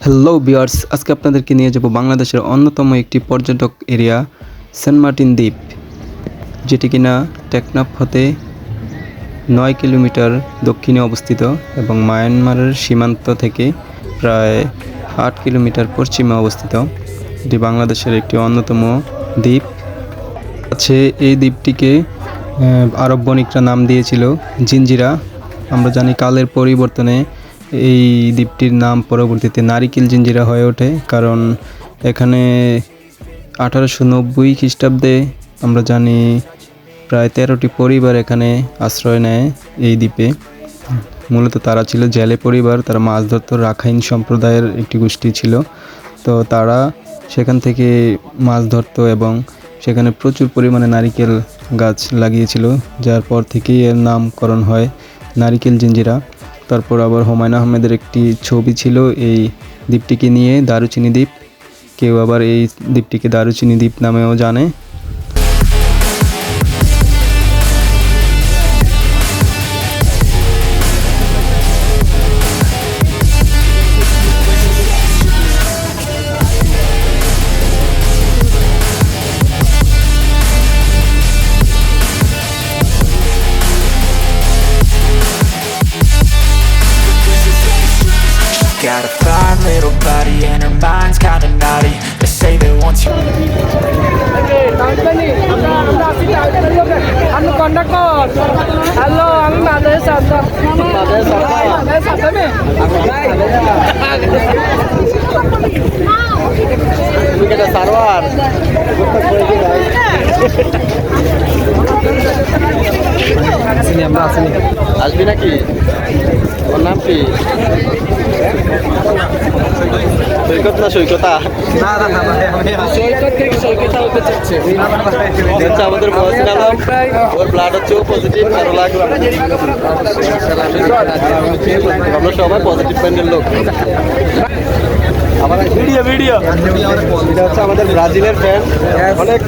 Hello viewers, আজকে আপনাদেরকে নিয়ে যাব বাংলাদেশের অন্যতম একটি পর্যটক এরিয়া সেন্ট মার্টিন দ্বীপ, যেটি কিনা টেকনাফ হতে 9 কিলোমিটার দক্ষিণে অবস্থিত এবং মায়ানমারের সীমান্ত থেকে প্রায় 8 কিলোমিটার পশ্চিমে অবস্থিত। এটি বাংলাদেশের একটি অন্যতম দ্বীপ আছে। এই দ্বীপটিকে আরব বণিকরা নাম দিয়েছিল জিঞ্জিরা। আমরা জানি কালের পরিবর্তনে এই দ্বীপটির নাম পরবর্তীতে নারিকেল জিঞ্জিরা হয়ে ওঠে, কারণ এখানে 1890 খ্রিস্টাব্দে আমরা জানি প্রায় 13টি পরিবার এখানে আশ্রয় নেয় এই দ্বীপে। মূলত তারা ছিল জেলে পরিবার, তারা মাছ ধরতো, রাখাইন সম্প্রদায়ের একটি গোষ্ঠী ছিল। তো তারা সেখান থেকে মাছ ধরতো এবং সেখানে প্রচুর পরিমাণে নারিকেল গাছ লাগিয়েছিল, যার পর থেকেই এর নামকরণ হয় নারিকেল জিঞ্জিরা। তারপর আবার হুমায়ুন আহমেদের একটি ছবি ছিল এই দ্বীপটিকে নিয়ে, দারুচিনি দ্বীপ। কেউ আবার এই দ্বীপটিকে দারুচিনি দ্বীপ নামেও জানে। Got a fine little body and her mind's kinda naughty. They say that once you I'm the conductor. Hello, I'm Madrasa. আসবি নাকি? ওর নাম কি? সৈকত না সৈকতা? হচ্ছে আমাদের মহসিন আলম, ওর ব্লাড হচ্ছে পজিটিভ, আরো লাগবে। আমরা সবাই পজিটিভ মাইন্ডের লোক। ভিডিও এটা হচ্ছে আমাদের ব্রাজিলের ফ্যান, অনেক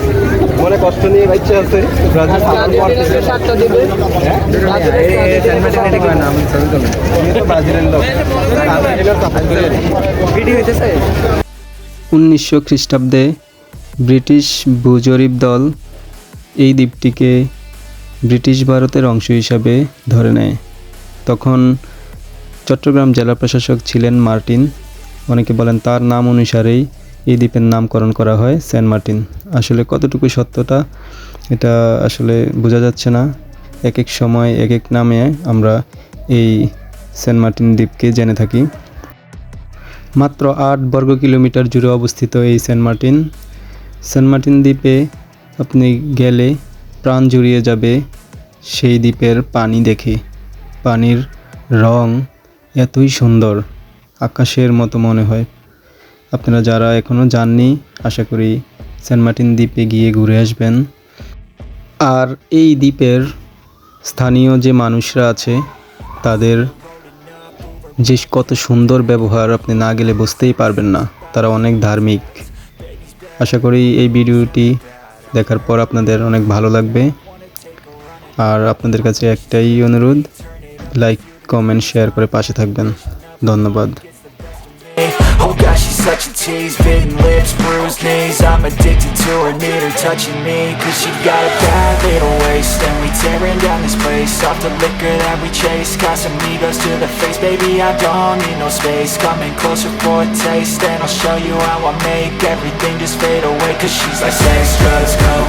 মনে কষ্ট নিয়ে বাইচ্ছে আছে ব্রাজিল। ব্রাজিলের লোক 1900 খ্রিস্টাব্দে ব্রিটিশ ভূজরিপ দল এই দ্বীপটিকে ব্রিটিশ ভারতের অংশ হিসাবে ধরে নেয়। তখন চট্টগ্রাম জেলা প্রশাসক ছিলেন মার্টিন। অনেকে বলেন তার নাম অনুসারেই এই দ্বীপের নামকরণ করা হয় সেন্ট মার্টিন। আসলে কতটুকু সত্যতা এটা আসলে বোঝা যাচ্ছে না। এক এক সময় এক এক নামে আমরা এই সেন্ট মার্টিন দ্বীপকে জেনে থাকি। মাত্র 8 বর্গ কিলোমিটার জুড়ে অবস্থিত এই সেন্ট মার্টিন দ্বীপে আপনি গেলে প্রাণ জুড়িয়ে যাবে সেই দ্বীপের পানি দেখে। পানির রং এতই সুন্দর, আকাশের মতো মনে হয়। আপনারা যারা এখনও যাননি, আশা করি সেন্ট মার্টিন দ্বীপে গিয়ে ঘুরে আসবেন। আর এই দ্বীপের স্থানীয় যে মানুষরা আছে তাদের যে কত সুন্দর ব্যবহার, আপনি না গেলে বুঝতেই পারবেন না। তারা অনেক ধার্মিক। আশা করি এই ভিডিওটি দেখার পর আপনাদের অনেক ভালো লাগবে। আর আপনাদের কাছে একটাই অনুরোধ, লাইক কমেন্ট শেয়ার করে পাশে থাকবেন। ধন্যবাদ। oh gosh, she's such a tease. Bitten lips, bruised knees. I'm addicted to her, need her touching me. Cause she got a bad little waist, and we tearing down this place. Off the liquor that we chase, got some egos to the face. Baby, I don't need no space. Coming closer for a taste, and I'll show you how I make everything just fade away. Cause she's like sex, drugs, coke,